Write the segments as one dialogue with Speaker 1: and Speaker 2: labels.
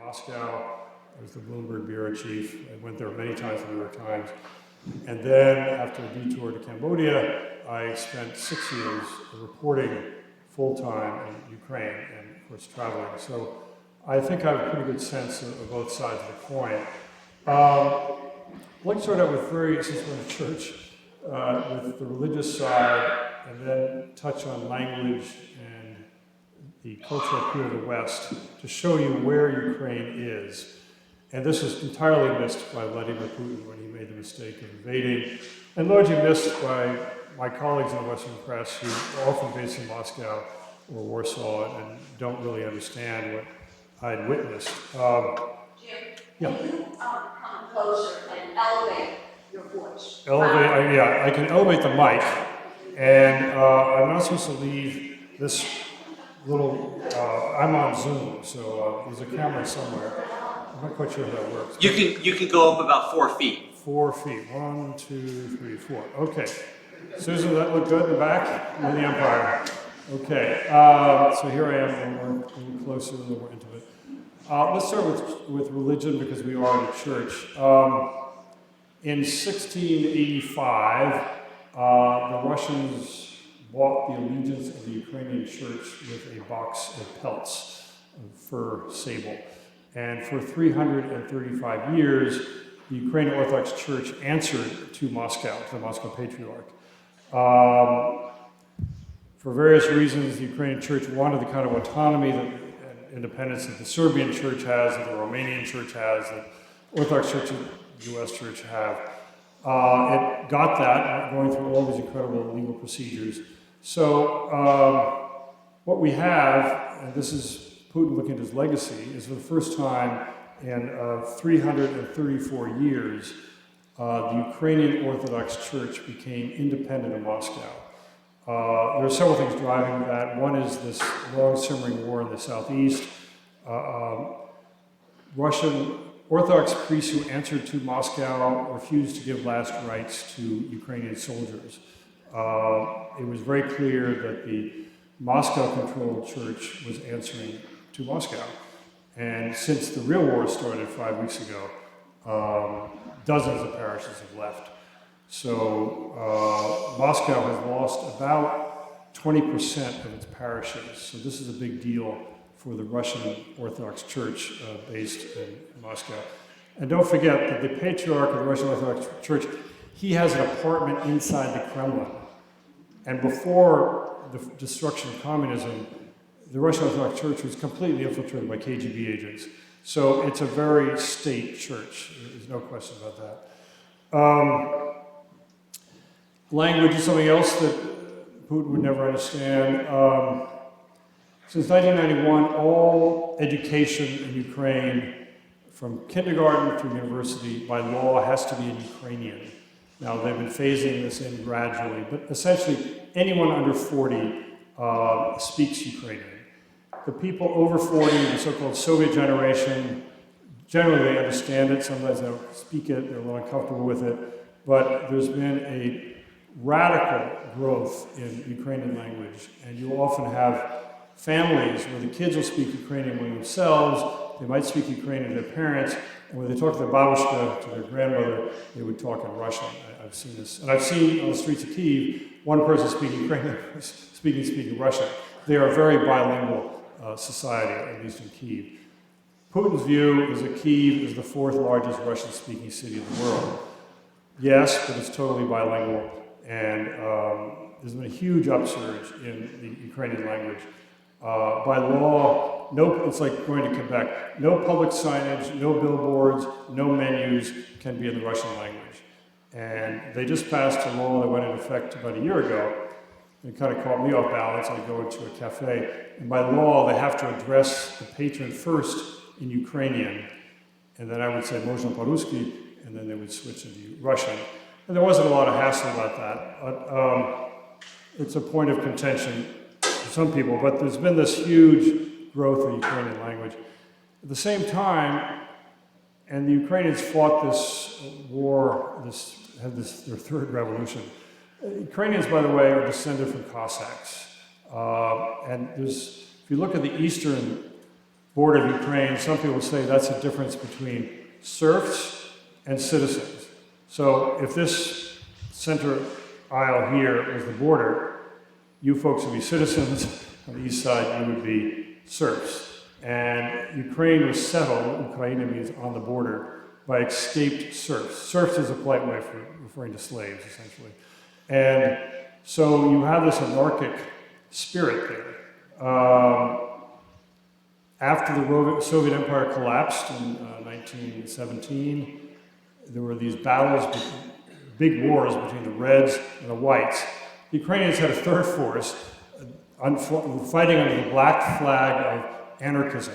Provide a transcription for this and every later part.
Speaker 1: Moscow. I was the Bloomberg bureau chief. I went there many times in the New York Times. And then after a detour to Cambodia, I spent 6 years reporting full-time in Ukraine and, of course, traveling. So I think I have a pretty good sense of both sides of the coin. I'd like to start out with since we're in a church, with the religious side, and then touch on language and the cultural appeal of the West to show you where Ukraine is. And this was entirely missed by Vladimir Putin when he made the mistake of invading, and largely missed by my colleagues in the Western press who are often based in Moscow or Warsaw and don't really understand what I'd witnessed.
Speaker 2: Jim, can you come closer and elevate your voice?
Speaker 1: Yeah, I can elevate the mic, and I'm not supposed to leave this little, I'm on Zoom, so there's a camera somewhere. I'm not quite sure how that works.
Speaker 3: You can go up about 4 feet.
Speaker 1: 4 feet. 1, 2, 3, 4. Okay. Susan, that look good in the back? In the Empire. Okay. So here I am, and we're a little closer, a little more intimate. Let's start with religion because we are in a church. In 1685, the Russians bought the allegiance of the Ukrainian church with a box of pelts, of fur sable. And for 335 years, the Ukrainian Orthodox Church answered to Moscow, to the Moscow Patriarch. For various reasons, the Ukrainian Church wanted the kind of autonomy and independence that the Serbian Church has, that the Romanian Church has, that Orthodox Church and the U.S. Church have. It got that, going through all these incredible legal procedures. So what we have, and this is Putin looking at his legacy, is for the first time in 334 years, the Ukrainian Orthodox Church became independent of Moscow. There are several things driving that. One is this long simmering war in the southeast. Russian Orthodox priests who answered to Moscow refused to give last rites to Ukrainian soldiers. It was very clear that the Moscow-controlled church was answering to Moscow. And since the real war started 5 weeks ago, dozens of parishes have left. So Moscow has lost about 20% of its parishes. So this is a big deal for the Russian Orthodox Church based in Moscow. And don't forget that the Patriarch of the Russian Orthodox Church, he has an apartment inside the Kremlin. And before the destruction of communism, the Russian Orthodox Church was completely infiltrated by KGB agents. So it's a very state church. There's no question about that. Language is something else that Putin would never understand. Since 1991, all education in Ukraine, from kindergarten through university, by law, has to be in Ukrainian. Now, they've been phasing this in gradually, but essentially anyone under 40 speaks Ukrainian. The people over 40, the so-called Soviet generation, generally they understand it. Sometimes they don't speak it, they're a little uncomfortable with it. But there's been a radical growth in Ukrainian language. And you often have families where the kids will speak Ukrainian among themselves, they might speak Ukrainian to their parents, and when they talk to their babushka, to their grandmother, they would talk in Russian. I've seen this. And I've seen on the streets of Kyiv, one person speaking Ukrainian, speaking Russian. They are a very bilingual society, at least in Kyiv. Putin's view is that Kyiv is the 4th largest Russian-speaking city in the world. Yes, but it's totally bilingual, and there's been a huge upsurge in the Ukrainian language. By law, it's like going to Quebec. No public signage, no billboards, no menus can be in the Russian language. And they just passed a law that went into effect about a year ago. It kind of caught me off balance. I go into a cafe, and by law, they have to address the patron first in Ukrainian, and then I would say "Можно по-русски," and then they would switch into Russian. And there wasn't a lot of hassle about that, but it's a point of contention for some people. But there's been this huge growth of Ukrainian language. At the same time, and the Ukrainians fought this war, had their 3rd revolution. Ukrainians, by the way, are descended from Cossacks. And if you look at the eastern border of Ukraine, some people say that's the difference between serfs and citizens. So if this center aisle here was the border, you folks would be citizens. On the east side, you would be serfs. And Ukraine was settled, Ukraine means on the border, by escaped serfs. Serfs is a polite way for referring to slaves, essentially. And so you have this anarchic spirit there. After the Soviet Empire collapsed in 1917, there were these battles, big wars between the Reds and the Whites. The Ukrainians had a third force fighting under the black flag of anarchism.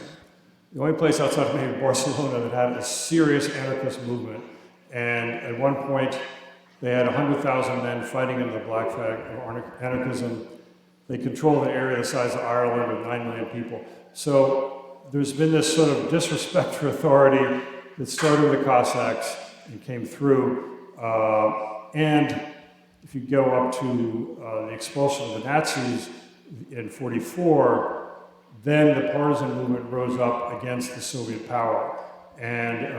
Speaker 1: The only place outside of maybe Barcelona that had a serious anarchist movement. And at one point, they had 100,000 men fighting under the black flag of anarchism. They controlled an area the size of Ireland with 9 million people. So there's been this sort of disrespect for authority that started with the Cossacks and came through. And if you go up to the expulsion of the Nazis in '44, then the partisan movement rose up against the Soviet power. And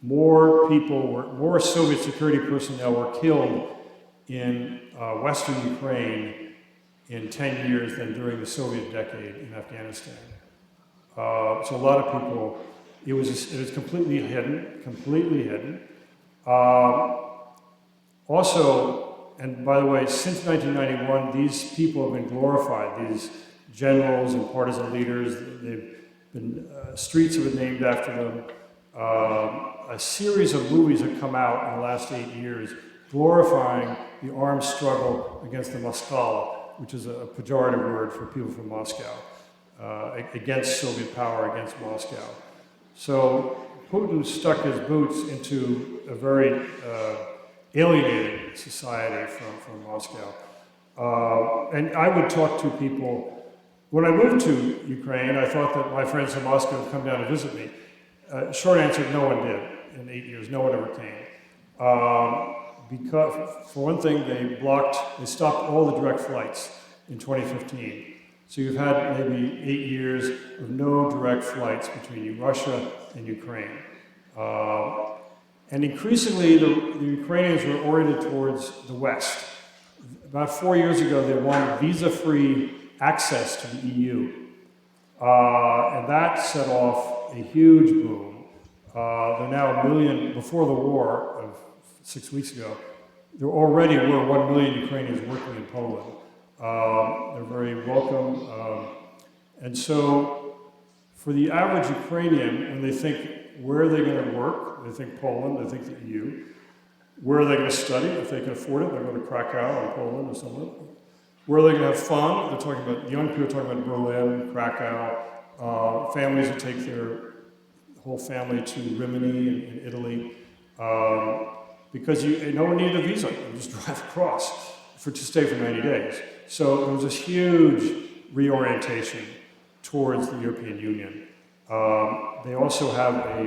Speaker 1: more Soviet security personnel were killed in Western Ukraine in 10 years than during the Soviet decade in Afghanistan. So a lot of people, it was completely hidden. Also, and by the way, since 1991, these people have been glorified, these generals and partisan leaders. They've been, streets have been named after them. A series of movies have come out in the last 8 years glorifying the armed struggle against the Moskal, which is a pejorative word for people from Moscow, against Soviet power, against Moscow. So Putin stuck his boots into a very alienated society from Moscow. And I would talk to people. When I moved to Ukraine, I thought that my friends from Moscow would come down to visit me. Short answer, no one did. In 8 years, no one ever came. Because, for one thing, they stopped all the direct flights in 2015. So you've had maybe 8 years of no direct flights between Russia and Ukraine. And increasingly, the Ukrainians were oriented towards the West. About 4 years ago, they wanted visa-free access to the EU. And that set off a huge boom. There are now 1 million, before the war of 6 weeks ago, there already were 1 million Ukrainians working in Poland. They're very welcome. And so for the average Ukrainian, when they think, where are they going to work? They think Poland, they think the EU. Where are they going to study? If they can afford it, they're going to Krakow or Poland or somewhere. Where are they going to have fun? They're talking about, young people are talking about Berlin, Krakow, families that take their whole family to Rimini in Italy, because no one needed a visa. You just drive across to stay for 90 days. So there was this huge reorientation towards the European Union. They also have a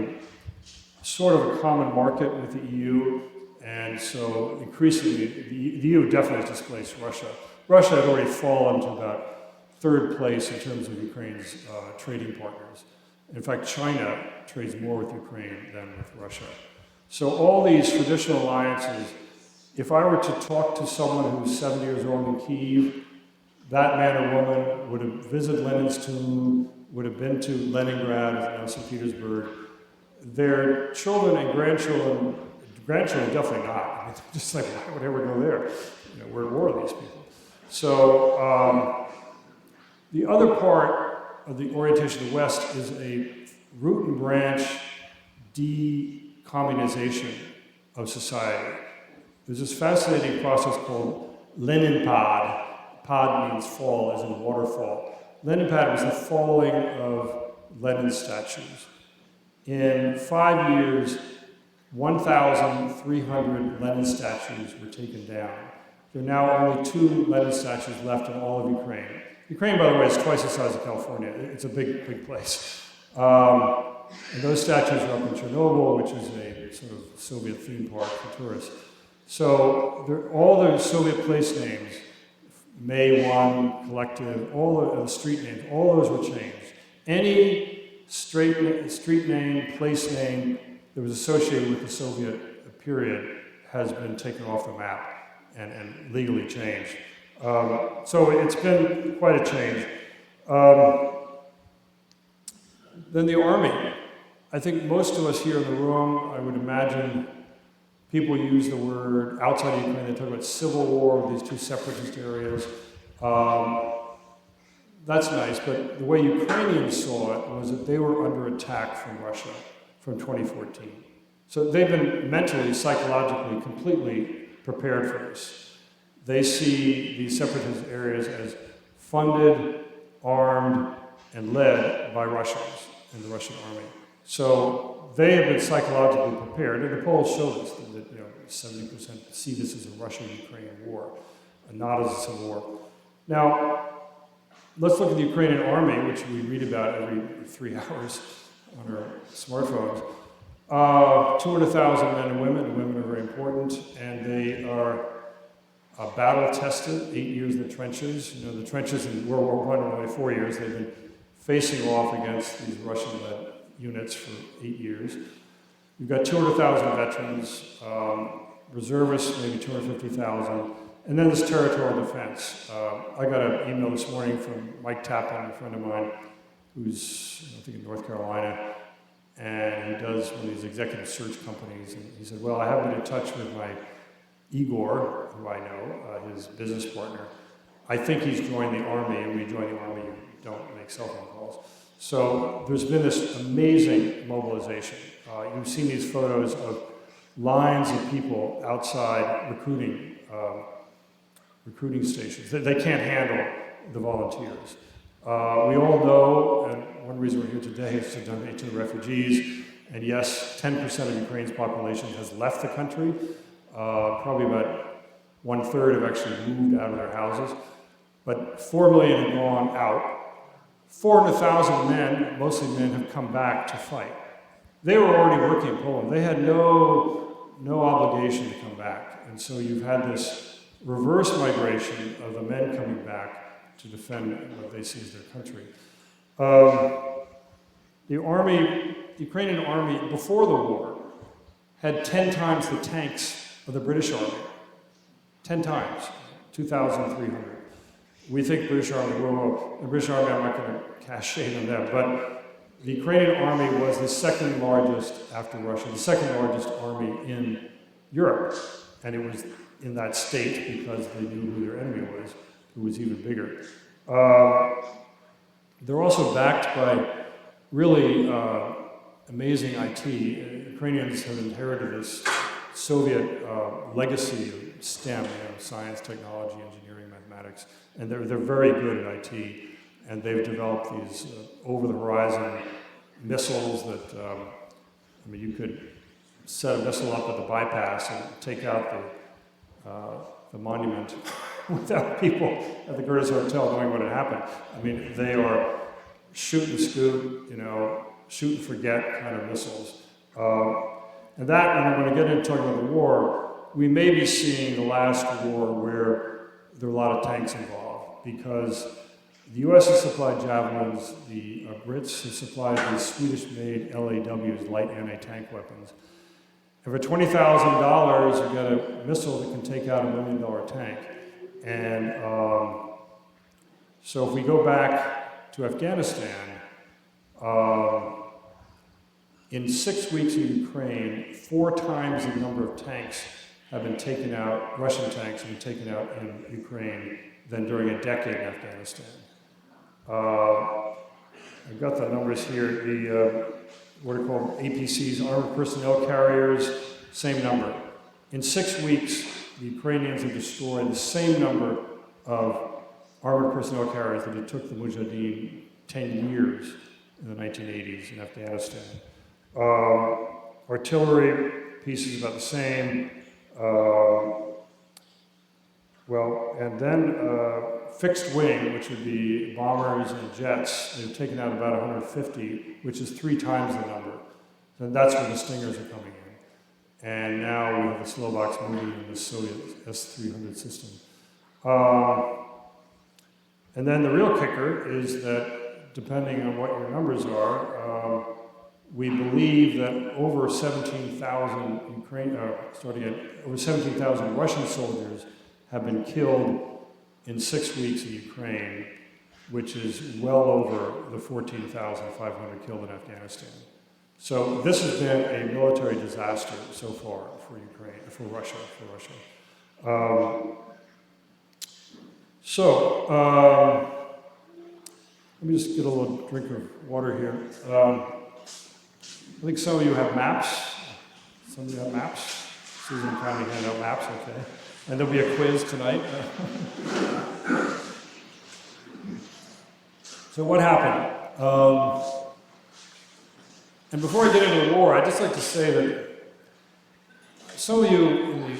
Speaker 1: sort of a common market with the EU, and so increasingly, the EU definitely has displaced Russia. Russia had already fallen to about 3rd place in terms of Ukraine's trading partners. In fact, China trades more with Ukraine than with Russia. So all these traditional alliances, if I were to talk to someone who's 70 years old in Kyiv, that man or woman would have visited Lenin's tomb, would have been to Leningrad, now St. Petersburg. Their children and grandchildren definitely not. I mean, just like, why would I ever go there? We're at war with these people. So the other part of the orientation of the West is a root and branch decommunization of society. There's this fascinating process called Leninpad. Pad means fall, as in waterfall. Leninpad was the falling of Lenin statues. In 5 years, 1,300 Lenin statues were taken down. There are now only 2 Lenin statues left in all of Ukraine. Ukraine, by the way, is twice the size of California. It's a big, big place. And those statues are up in Chernobyl, which is a sort of Soviet theme park for tourists. So all the Soviet place names, May 1, Collective, all the street names, all those were changed. Any street name, place name that was associated with the Soviet period has been taken off the map and legally changed. So it's been quite a change. Then the army. I think most of us here in the room, I would imagine, people use the word outside of Ukraine, they talk about civil war with these two separatist areas. That's nice, but the way Ukrainians saw it was that they were under attack from Russia from 2014. So they've been mentally, psychologically, completely prepared for this. They see these separatist areas as funded, armed, and led by Russians in the Russian army. So they have been psychologically prepared, and the polls show this, that 70% see this as a Russo-Ukrainian war, and not as a civil war. Now, let's look at the Ukrainian army, which we read about every 3 hours on our smartphones. 200,000 men and women are very important, and they are battle-tested, 8 years in the trenches. You know, the trenches in World War I were only 4 years. They've been facing off against these Russian-led units for 8 years. You've got 200,000 veterans, reservists, maybe 250,000, and then this territorial defense. I got an email this morning from Mike Tappan, a friend of mine, who's, I think, in North Carolina, and he does one of these executive search companies, and he said, well, I have been in touch with my Igor, who I know, his business partner. I think he's joined the army, and when you join the army, you don't make cell phone calls. So there's been this amazing mobilization. You've seen these photos of lines of people outside recruiting stations. They can't handle the volunteers. We all know, and one reason we're here today is to donate to the refugees. And yes, 10% of Ukraine's population has left the country. Probably about 1/3 have actually moved out of their houses. But 4 million have gone out. 400,000 men, mostly men, have come back to fight. They were already working in Poland. They had no obligation to come back. And so you've had this reverse migration of the men coming back to defend what they see as their country. The Ukrainian army, before the war, had 10 times the tanks of the British army. 10 times, 2,300. We think British Army, well, the British Army, I'm not going to cast shade on them, but the Ukrainian army was the second largest after Russia, the second largest army in Europe. And it was in that state because they knew who their enemy was, who was even bigger. They're also backed by really amazing IT. Ukrainians have inherited this Soviet legacy of STEM, science, technology, engineering, mathematics, and they're very good at IT, and they've developed these over-the-horizon missiles that, you could set a missile up at the bypass and take out the monument without people at the Curtis Hotel knowing what had happened. They are shoot and scoot, shoot and forget kind of missiles. And that, and I'm going to get into talking about the war, we may be seeing the last war where there are a lot of tanks involved, because the U.S. has supplied Javelins, the Brits have supplied these Swedish-made LAWs, light anti-tank weapons. And for $20,000, you get a missile that can take out $1 million tank. And so if we go back to Afghanistan, in 6 weeks in Ukraine, 4 times the number of tanks have been taken out, Russian tanks have been taken out in Ukraine than during a decade in Afghanistan. I've got the numbers here. The what are called APCs, armored personnel carriers, same number. In 6 weeks, the Ukrainians have destroyed the same number of armored personnel carriers that it took the Mujahideen 10 years in the 1980s in Afghanistan. Artillery pieces about the same. And then fixed wing, which would be bombers and jets, they've taken out about 150, which is 3 times the number. And that's where the Stingers are coming in. And now we have the Slovaks moving in the Soviet S-300 system. And then the real kicker is that depending on what your numbers are, we believe that over 17,000 over 17,000 Russian soldiers have been killed in 6 weeks in Ukraine, which is well over the 14,500 killed in Afghanistan. So this has been a military disaster so far for Ukraine, for Russia. Let me just get a little drink of water here. I think some of you have maps. Some of you have maps. Susan kindly handed out maps, okay. And there'll be a quiz tonight. So what happened? And before I get into the war, I'd just like to say that some of you in the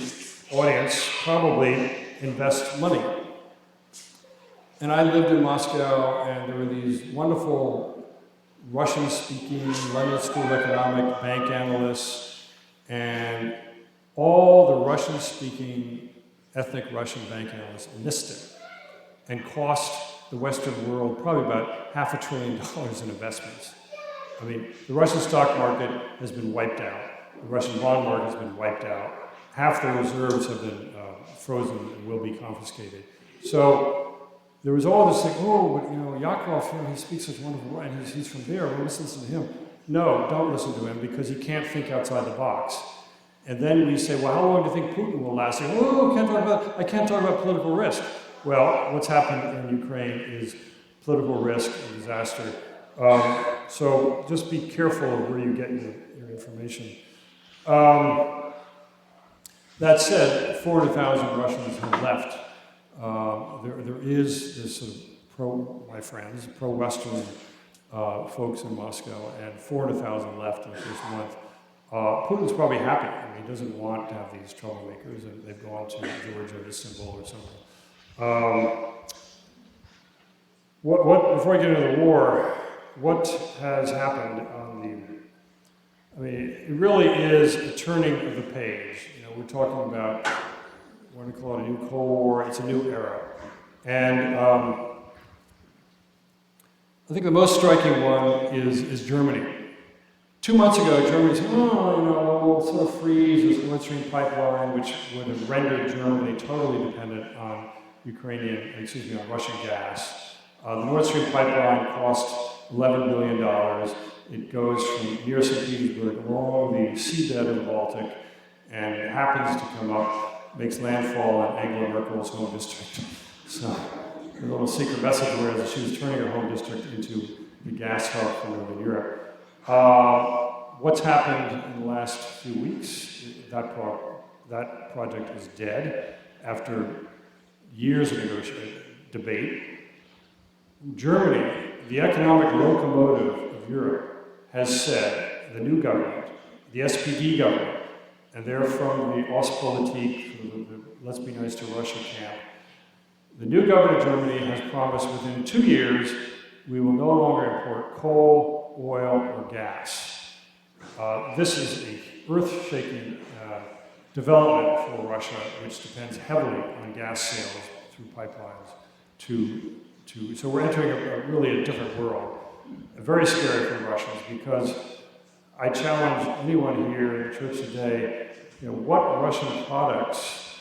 Speaker 1: audience probably invest money. And I lived in Moscow, and there were these wonderful Russian-speaking London School of Economic bank analysts, and all the Russian-speaking ethnic Russian bank analysts missed it and cost the Western world probably about $500 billion in investments. I mean, the Russian stock market has been wiped out. The Russian bond market has been wiped out. Half the reserves have been frozen and will be confiscated. So there was all this thing, oh, but, Yakov, he speaks such wonderful, and he's from there, well, let's listen to him. No, don't listen to him, because he can't think outside the box. And then we say, well, how long do you think Putin will last? Oh, I can't talk about political risk. Well, what's happened in Ukraine is political risk and disaster. So just be careful of where you get your information. That said, 400,000 Russians have left. There is this sort of pro-Western folks in Moscow, and 400,000 left in the first month. Putin's probably happy. I mean, he doesn't want to have these troublemakers, and they've gone to Georgia, Istanbul, or something. Before I get into the war, what has happened I mean, it really is a turning of the page. We're talking about, what do we call it, a new Cold War, it's a new era. And I think the most striking one is Germany. 2 months ago, Germany said, we'll sort of freeze this Nord Stream pipeline, which would have rendered Germany totally dependent on Russian gas. The Nord Stream pipeline cost $11 billion. It goes from near St. Petersburg along the seabed of the Baltic, and it happens to come up, makes landfall in Angela Merkel's home district. So a little secret message was that she was turning her home district into the gas hub for Northern Europe. What's happened in the last few weeks? That project is dead after years of debate. Germany, the economic locomotive of Europe, has said, the new government, the SPD government, and they're from the Ostpolitik, the let's be nice to Russia camp. The new government of Germany has promised within 2 years we will no longer import coal, oil, or gas. This is an earth-shaking development for Russia, which depends heavily on gas sales through pipelines. So we're entering really a different world. Very scary for Russians, because I challenge anyone here in the church today, what Russian products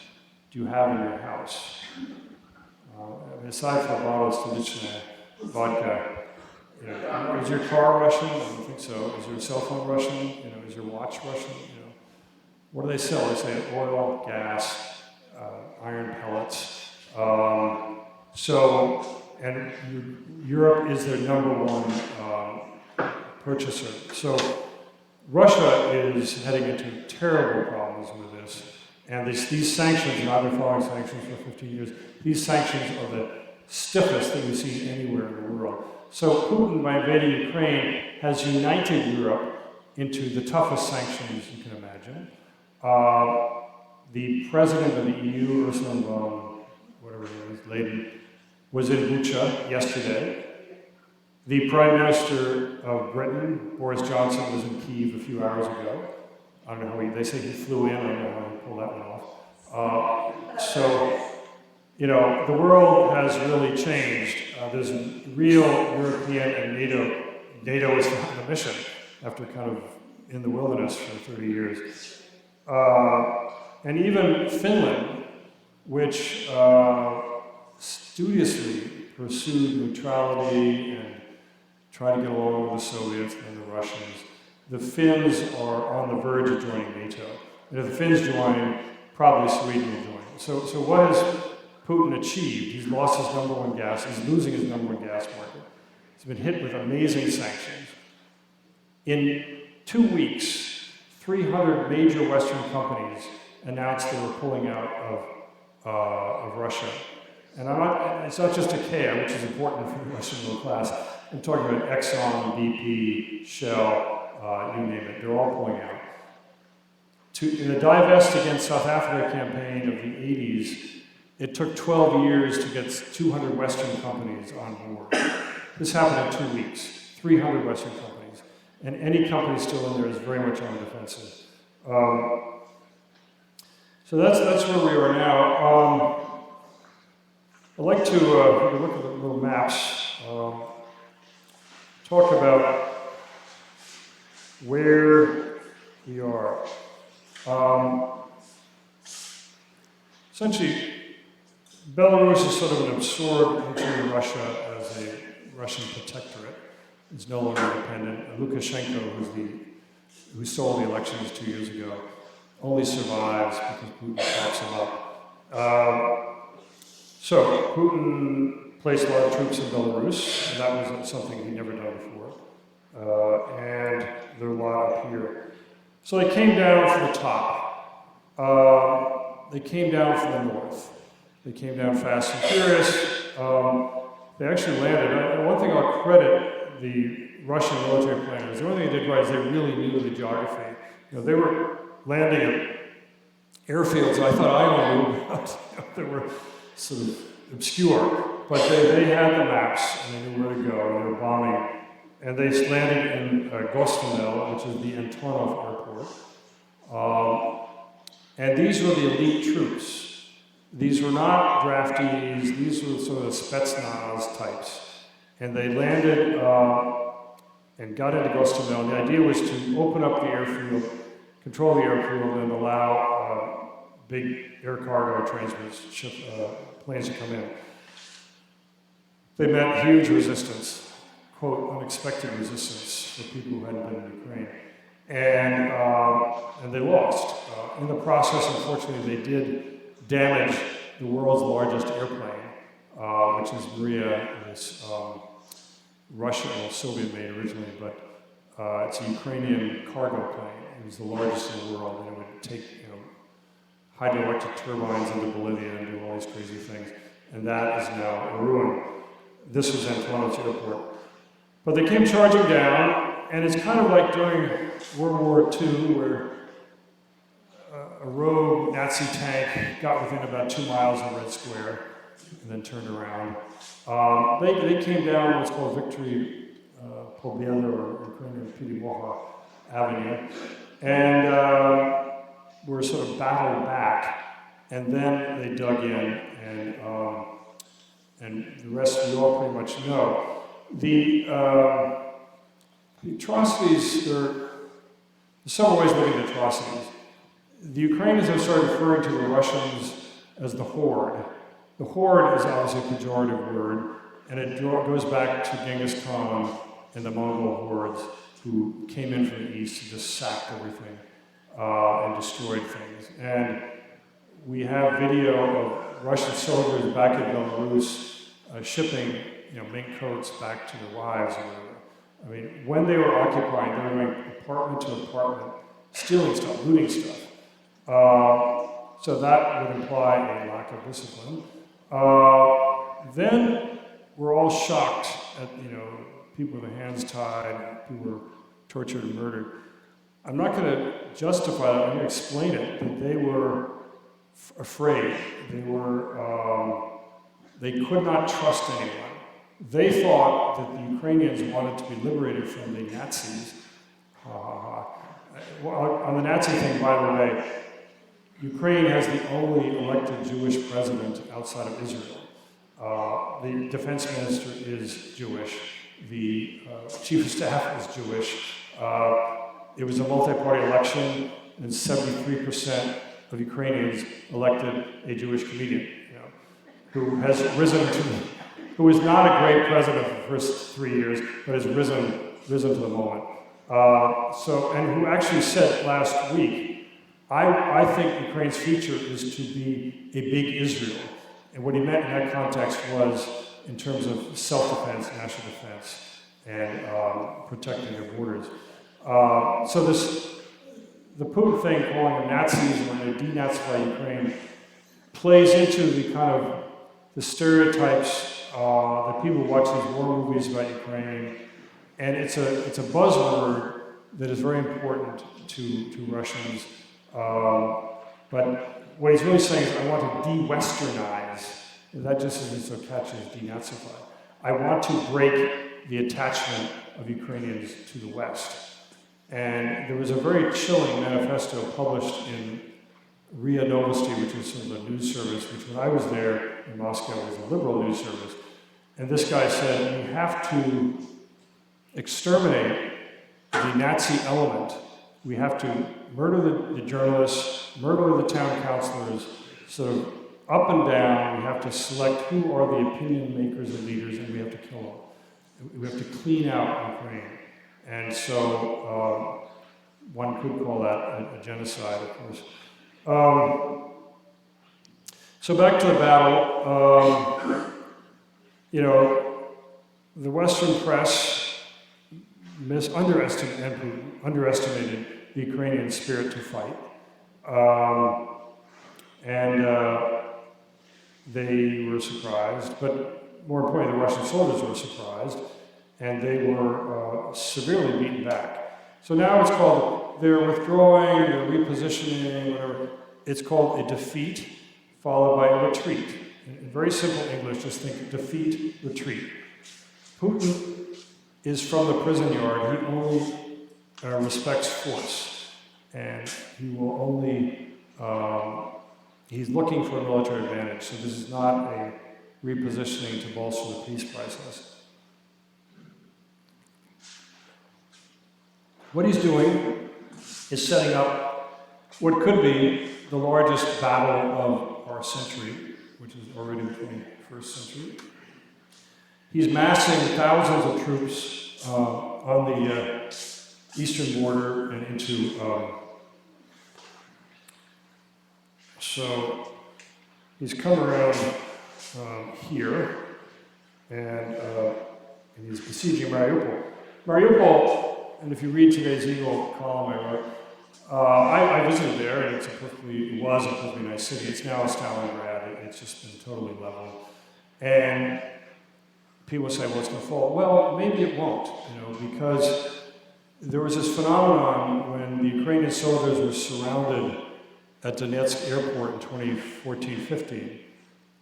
Speaker 1: do you have in your house? Aside from a bottle of Stolichna vodka, is your car Russian? I don't think so. Is your cell phone Russian? Is your watch Russian? What do they sell? They say oil, gas, iron pellets. And Europe is their #1 purchaser. So Russia is heading into terrible problems with this. And these sanctions, and I've been following sanctions for 15 years, these sanctions are the stiffest that we've seen anywhere in the world. So Putin, by invading Ukraine, has united Europe into the toughest sanctions you can imagine. The president of the EU, Ursula von, whatever her name is, lady, was in Bucha yesterday. The Prime Minister of Britain, Boris Johnson, was in Kyiv a few hours ago. I don't know how they say he flew in, I don't know how he pulled that one off. The world has really changed. There's real European and NATO is on a mission after kind of in the wilderness for 30 years. And even Finland, which studiously pursued neutrality and tried to get along with the Soviets and the Russians. The Finns are on the verge of joining NATO. And if the Finns join, probably Sweden will join. So what has Putin achieved? He's lost his number one gas, he's losing his number one gas market. He's been hit with amazing sanctions. In 2 weeks, 300 major Western companies announced they were pulling out of Russia. And it's not just IKEA, which is important for the Western middle class. I'm talking about Exxon, BP, Shell, you name it. They're all pulling out. In the Divest Against South Africa campaign of the 80s, it took 12 years to get 200 Western companies on board. This happened in 2 weeks, 300 Western companies. And any company still in there is very much on the defensive. So that's where we are now. I'd like to look at the little maps, talk about where we are. Essentially, Belarus is sort of an absorbed into Russia as a Russian protectorate. It's no longer independent. Lukashenko, who stole the elections 2 years ago, only survives because Putin props him up. So Putin placed a lot of troops in Belarus, and that was something he'd never done before. And there are a lot up here. So they came down from the top. They came down from the north. They came down fast and furious. They actually landed. One thing I'll credit the Russian military planners, the only thing they did right is they really knew the geography. They were landing at airfields I thought I only knew about. They were sort of obscure, but they had the maps and they knew where to go, and they were bombing. And they landed in Gostomel, which is the Antonov airport. And these were the elite troops. These were not draftees, these were sort of Spetsnaz types. And they landed and got into Gostomel. And the idea was to open up the airfield, control the airfield, and allow big air cargo planes to come in. They met huge resistance, quote, unexpected resistance for people who hadn't been in Ukraine. And they lost. In the process, unfortunately, they did damage the world's largest airplane, which is Maria, this Russian, well, Soviet-made originally, but it's a Ukrainian cargo plane. It was the largest in the world, and it would take hydroelectric turbines into Bolivia and do all these crazy things. And that is now a ruin. This was Antonov's airport. But they came charging down, and it's kind of like during World War II, where a rogue Nazi tank got within about 2 miles of Red Square and then turned around. They came down what's called Victory Pobieda, or Ukrainian Peremogha Avenue, and were sort of battled back, and then they dug in, and the rest we all pretty much know. The atrocities, there's several ways of looking at atrocities. The Ukrainians have started referring to the Russians as the Horde. The Horde is obviously a pejorative word, and it goes back to Genghis Khan and the Mongol hordes who came in from the east and just sacked everything and destroyed things. And we have video of Russian soldiers back in Belarus shipping mink coats back to their wives or whatever. I mean, when they were occupying, they were going apartment to apartment, stealing stuff, looting stuff. So that would imply a lack of discipline. Then we're all shocked at people with their hands tied, people were tortured and murdered. I'm not going to justify that. I'm going to explain it. That they were afraid. They could not trust anyone. They thought that the Ukrainians wanted to be liberated from the Nazis. On the Nazi thing, by the way, Ukraine has the only elected Jewish president outside of Israel. The defense minister is Jewish. The chief of staff is Jewish. It was a multi-party election, and 73% of Ukrainians elected a Jewish comedian, who has risen to, who is not a great president for the first 3 years, but has risen to the moment. And who actually said last week, I think Ukraine's future is to be a big Israel. And what he meant in that context was in terms of self-defense, national defense, and protecting their borders. The Putin thing, calling them Nazis when they denazify Ukraine, plays into the kind of the stereotypes that people watch these war movies about Ukraine, and it's a buzzword that is very important to Russians. But what he's really saying is, I want to de-Westernize. That just isn't so catchy as denazify. I want to break the attachment of Ukrainians to the West. And there was a very chilling manifesto published in RIA Novosti, which is sort of a news service, which when I was there in Moscow was a liberal news service. And this guy said, we have to exterminate the Nazi element. We have to murder the journalists, murder the town councilors, sort of up and down. We have to select who are the opinion makers and leaders, and we have to kill them. We have to clean out Ukraine. And so one could call that a genocide, of course. So back to the battle. The Western press underestimated the Ukrainian spirit to fight. They were surprised, but more importantly, the Russian soldiers were surprised, and they were severely beaten back. So now it's called, they're withdrawing, they're repositioning, whatever. It's called a defeat followed by a retreat. In very simple English, just think defeat, retreat. Putin is from the prison yard. He only respects force, and he will only, he's looking for a military advantage. So this is not a repositioning to bolster the peace process. What he's doing is setting up what could be the largest battle of our century, which is already the 21st century. He's massing thousands of troops on the eastern border and into. So he's come around here, and he's besieging Mariupol. Mariupol. And if you read today's Eagle column I wrote, I visited there, and it was a perfectly nice city. It's now a Stalingrad. It's just been totally leveled. And people say, well, it's going to fall. Well, maybe it won't, because there was this phenomenon when the Ukrainian soldiers were surrounded at Donetsk airport in 2014-15,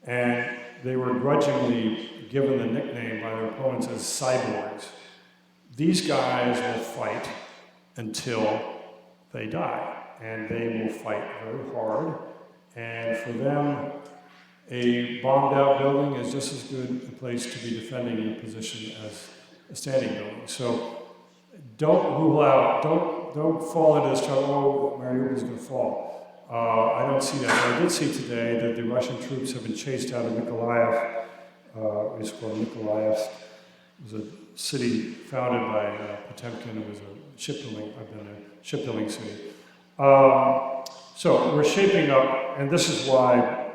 Speaker 1: and they were grudgingly given the nickname by their opponents as cyborgs. These guys will fight until they die, and they will fight very hard. And for them, a bombed-out building is just as good a place to be defending your position as a standing building. So don't rule out, don't fall into this trouble, oh, Mariupol is going to fall. I don't see that. I did see today that the Russian troops have been chased out of Goliath. It's called Goliath. It was a city founded by Potemkin. It was a shipbuilding city. So we're shaping up, and this is why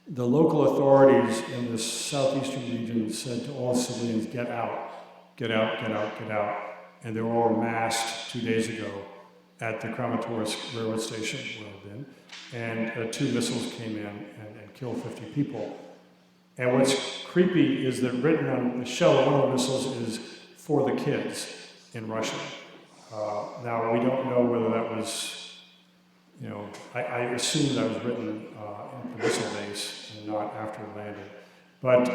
Speaker 1: the local authorities in the southeastern region said to all civilians, get out, get out, get out, get out. And they were all massed 2 days ago at the Kramatorsk railroad station where I've been. And 2 missiles came in and killed 50 people. And what's creepy is that written on the shell of one of the missiles is for the kids in Russian. Now, we don't know whether that was, I assume that was written at the missile base and not after it landed. But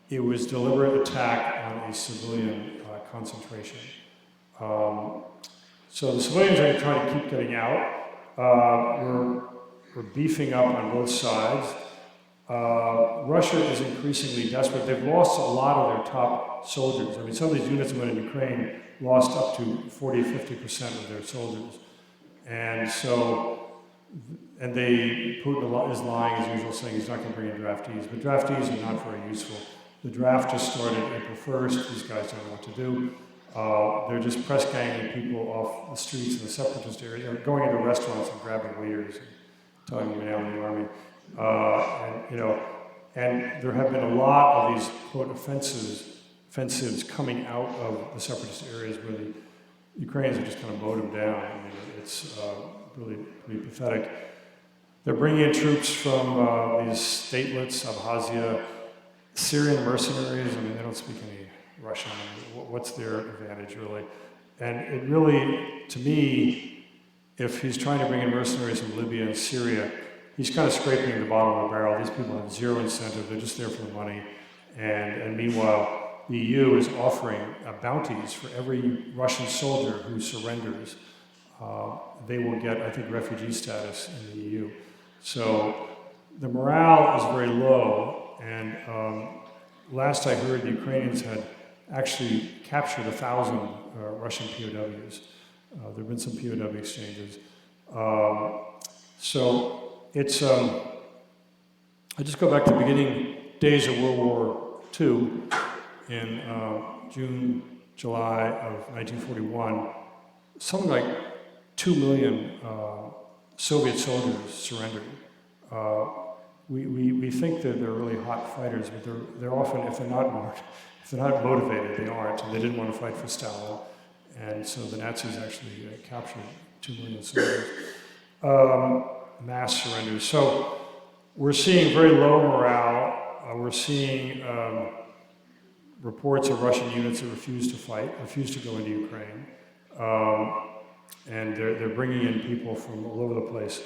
Speaker 1: it was deliberate attack on a civilian concentration. So the civilians are trying to keep getting out. We're beefing up on both sides. Russia is increasingly desperate. They've lost a lot of their top soldiers. I mean, some of these units in Ukraine lost up to 40-50% of their soldiers. And so, Putin is lying as usual, saying he's not going to bring in draftees, but draftees are not very useful. The draft just started April 1st. These guys don't know what to do. They're just press ganging people off the streets in the separatist area. They're going into restaurants and grabbing waiters and telling them you're now in the army. And there have been a lot of these quote offensives coming out of the separatist areas where the Ukrainians have just kind of mowed them down. I mean, it's really pathetic. They're bringing in troops from these statelets, Abkhazia, Syrian mercenaries. I mean, they don't speak any Russian. I mean, what's their advantage, really? And it really, to me, if he's trying to bring in mercenaries from Libya and Syria, he's kind of scraping the bottom of the barrel. These people have zero incentive. They're just there for the money. And meanwhile, the EU is offering bounties for every Russian soldier who surrenders. They will get, I think, refugee status in the EU. So the morale is very low. And last I heard, the Ukrainians had actually captured 1,000 Russian POWs. There have been some POW exchanges. So it's, I just go back to the beginning days of World War II in June, July of 1941. Something like 2 million Soviet soldiers surrendered. We think that they're really hot fighters, but they're often, if they're not motivated, they aren't, and they didn't want to fight for Stalin. And so the Nazis actually captured 2 million soldiers. Mass surrenders. So we're seeing very low morale. We're seeing reports of Russian units that refuse to fight, refuse to go into Ukraine. And they're bringing in people from all over the place.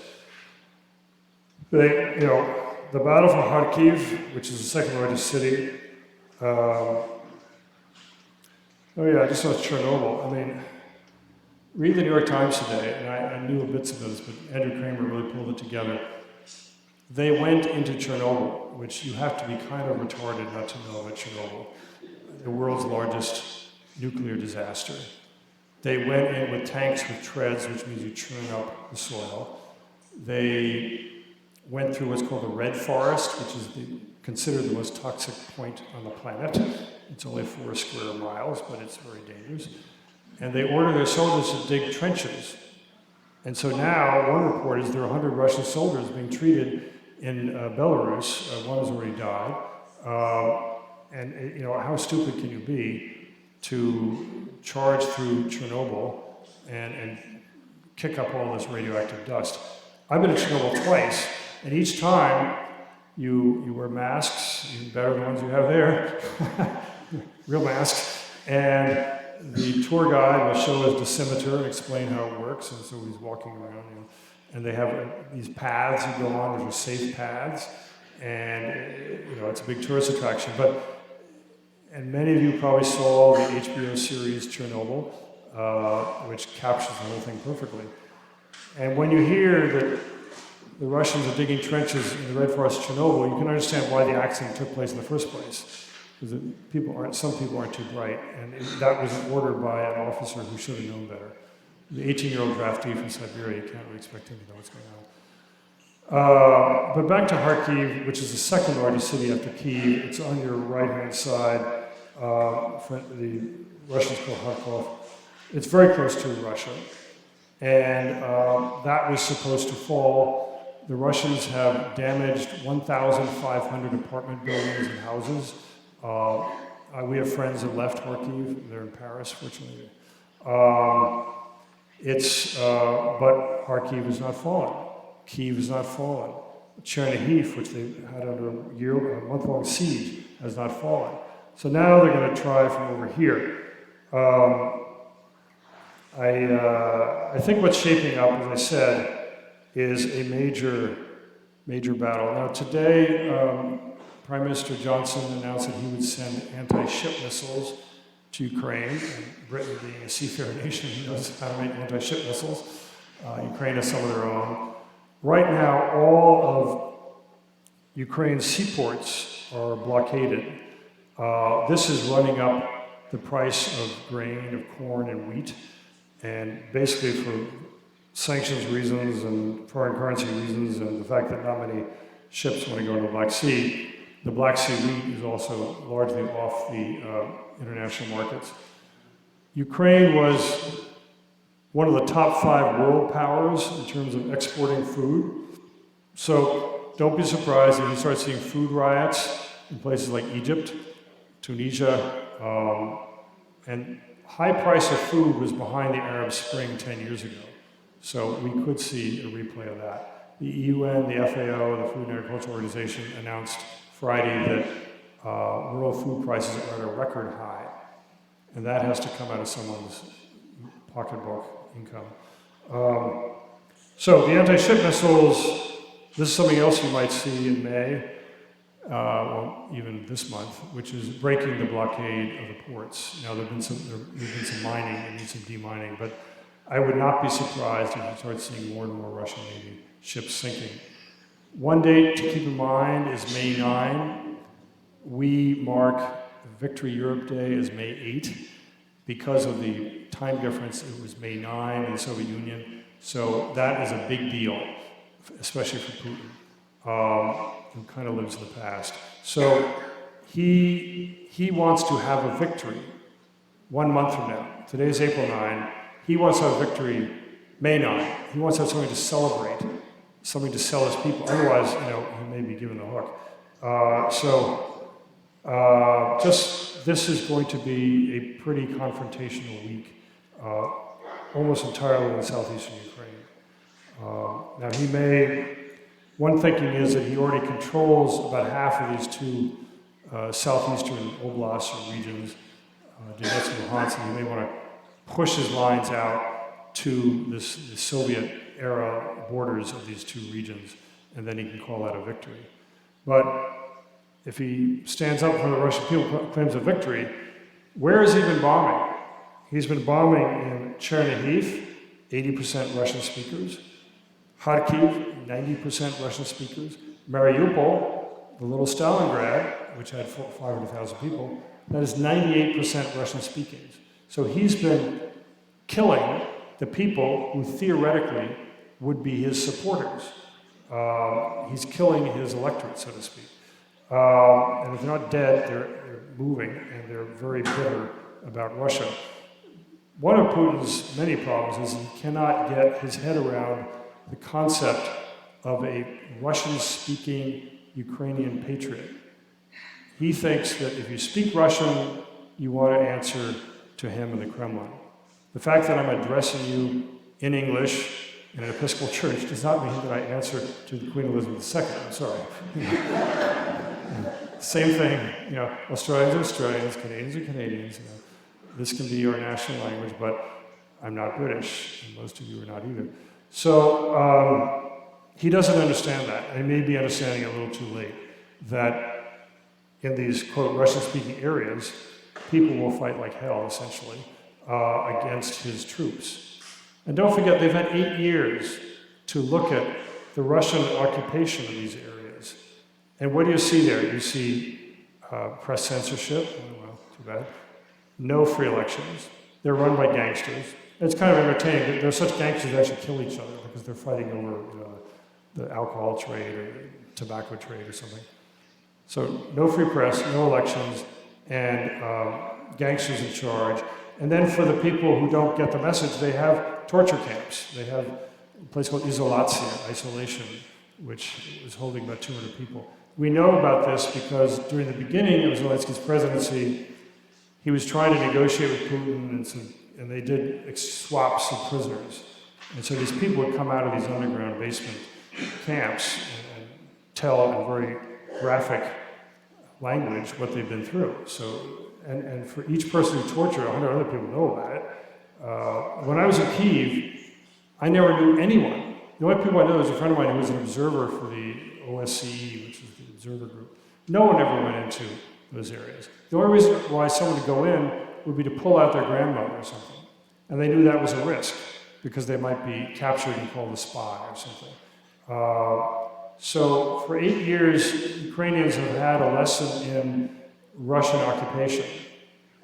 Speaker 1: The battle for Kharkiv, which is the second largest city. I just saw Chernobyl. I mean, read the New York Times today, and I knew bits of this, but Andrew Kramer really pulled it together. They went into Chernobyl, which you have to be kind of retarded not to know about Chernobyl, the world's largest nuclear disaster. They went in with tanks with treads, which means you churn up the soil. They went through what's called the Red Forest, which is considered the most toxic point on the planet. It's only 4 square miles, but it's very dangerous. And they ordered their soldiers to dig trenches. And so now, one report is there are 100 Russian soldiers being treated in Belarus. One has already died. How stupid can you be to charge through Chernobyl and kick up all this radioactive dust? I've been to Chernobyl twice, and each time you wear masks, even better than the ones you have there, real masks, and the tour guide will show us dosimeter and explain how it works, and so he's walking around, and they have these paths you go on, which are safe paths, and it's a big tourist attraction. And many of you probably saw the HBO series Chernobyl, which captures the whole thing perfectly. And when you hear that the Russians are digging trenches in the Red Forest of Chernobyl, you can understand why the accident took place in the first place. Because some people aren't too bright, and that was ordered by an officer who should have known better. The 18-year-old draftee from Siberia, you can't really expect him to know what's going on. But back to Kharkiv, which is the second largest city after Kyiv. It's on your right-hand side. The Russians call Kharkov. It's very close to Russia, and that was supposed to fall. The Russians have damaged 1,500 apartment buildings and houses. We have friends that left Kharkiv. They're in Paris, fortunately. But Kharkiv has not fallen. Kyiv has not fallen. Chernihiv, which they had under a month-long siege, has not fallen. So now they're going to try from over here. I think what's shaping up, as I said, is a major battle. Now today, Prime Minister Johnson announced that he would send anti-ship missiles to Ukraine. And Britain, being a seafaring nation, knows how to make anti-ship missiles. Ukraine has some of their own. Right now, all of Ukraine's seaports are blockaded. This is running up the price of grain, of corn and wheat, and basically for sanctions reasons and foreign currency reasons and the fact that not many ships want to go into the Black Sea wheat is also largely off the international markets. Ukraine was one of the top 5 world powers in terms of exporting food. So don't be surprised if you start seeing food riots in places like Egypt, Tunisia, and high price of food was behind the Arab Spring 10 years ago. So we could see a replay of that. The UN, the FAO, the Food and Agriculture Organization announced Friday that world food prices are at a record high. And that has to come out of someone's pocketbook income. So the anti-ship missiles, this is something else you might see in May, well, even this month, which is breaking the blockade of the ports. Now, there's been some mining, and some demining, but I would not be surprised if you start seeing more and more Russian Navy ships sinking. One date to keep in mind is May 9. We mark Victory Europe Day as May 8. Because of the time difference, it was May 9 in the Soviet Union. So that is a big deal, especially for Putin, who kind of lives in the past. So he wants to have a victory 1 month from now. Today is April 9. He wants to have a victory May 9. He wants to have something to celebrate, something to sell his people. Otherwise, he may be given the hook. This is going to be a pretty confrontational week, almost entirely in southeastern Ukraine. One thinking is that he already controls about half of these 2 southeastern oblasts or regions, Donetsk and Luhansk, and he may want to push his lines out to the Soviet-era borders of these 2 regions, and then he can call that a victory. But if he stands up for the Russian people, claims a victory, where has he been bombing? He's been bombing in Chernihiv, 80% Russian speakers, Kharkiv, 90% Russian speakers, Mariupol, the little Stalingrad, which had 500,000 people, that is 98% Russian speaking. So he's been killing the people who theoretically would be his supporters. He's killing his electorate, so to speak. And if they're not dead, they're moving, and they're very bitter about Russia. One of Putin's many problems is he cannot get his head around the concept of a Russian-speaking Ukrainian patriot. He thinks that if you speak Russian, you want to answer to him in the Kremlin. The fact that I'm addressing you in English in an Episcopal church does not mean that I answer to Queen Elizabeth II. I'm sorry. Same thing, Australians are Australians, Canadians are Canadians. This can be our national language, but I'm not British, and most of you are not either. So he doesn't understand that, and he may be understanding it a little too late, that in these, quote, Russian-speaking areas, people will fight like hell, essentially, against his troops. And don't forget, they've had 8 years to look at the Russian occupation of these areas. And what do you see there? You see press censorship, well, too bad. No free elections. They're run by gangsters. It's kind of entertaining. They're such gangsters that actually kill each other because they're fighting over the alcohol trade or tobacco trade or something. So no free press, no elections, and gangsters in charge. And then for the people who don't get the message, they have torture camps. They have a place called isolation, which is holding about 200 people. We know about this because during the beginning of Zelensky's presidency, he was trying to negotiate with Putin, and they did swaps of prisoners. And so these people would come out of these underground basement camps and tell in very graphic language what they've been through. So, and for each person who tortured, 100 other people know about it. When I was in Kyiv, I never knew anyone. The only people I know is a friend of mine who was an observer for the OSCE, which is the observer group. No one ever went into those areas. The only reason why someone would go in would be to pull out their grandmother or something. And they knew that was a risk because they might be captured and called a spy or something. So for 8 years, Ukrainians have had a lesson in Russian occupation.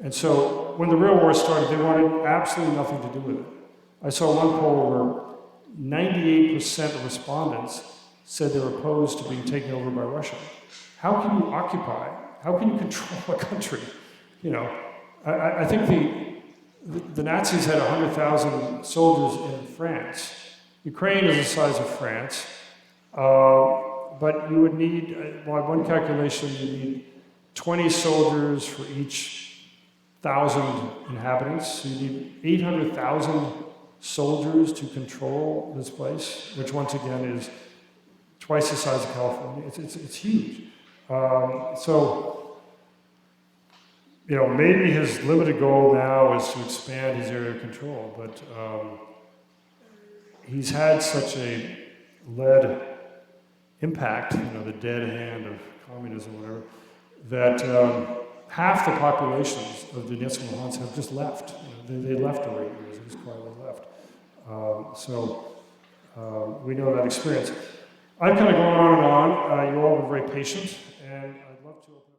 Speaker 1: And so when the real war started, they wanted absolutely nothing to do with it. I saw one poll where 98% of respondents said they were opposed to being taken over by Russia. How can you occupy? How can you control a country? You know, I think the Nazis had 100,000 soldiers in France. Ukraine is the size of France, but you would need, by one calculation, you need 20 soldiers for each 1,000 inhabitants. So you need 800,000 soldiers to control this place, which once again is twice the size of California. It's huge. So, you know, maybe his limited goal now is to expand his area of control, but he's had such a lead impact, you know, the dead hand of communism, whatever, that half the populations of Donetsk and Luhansk have just left. You know, they left over 8 years, they just quietly left. We know that experience. I've kind of gone on and on. You all have been very patient, and I'd love to open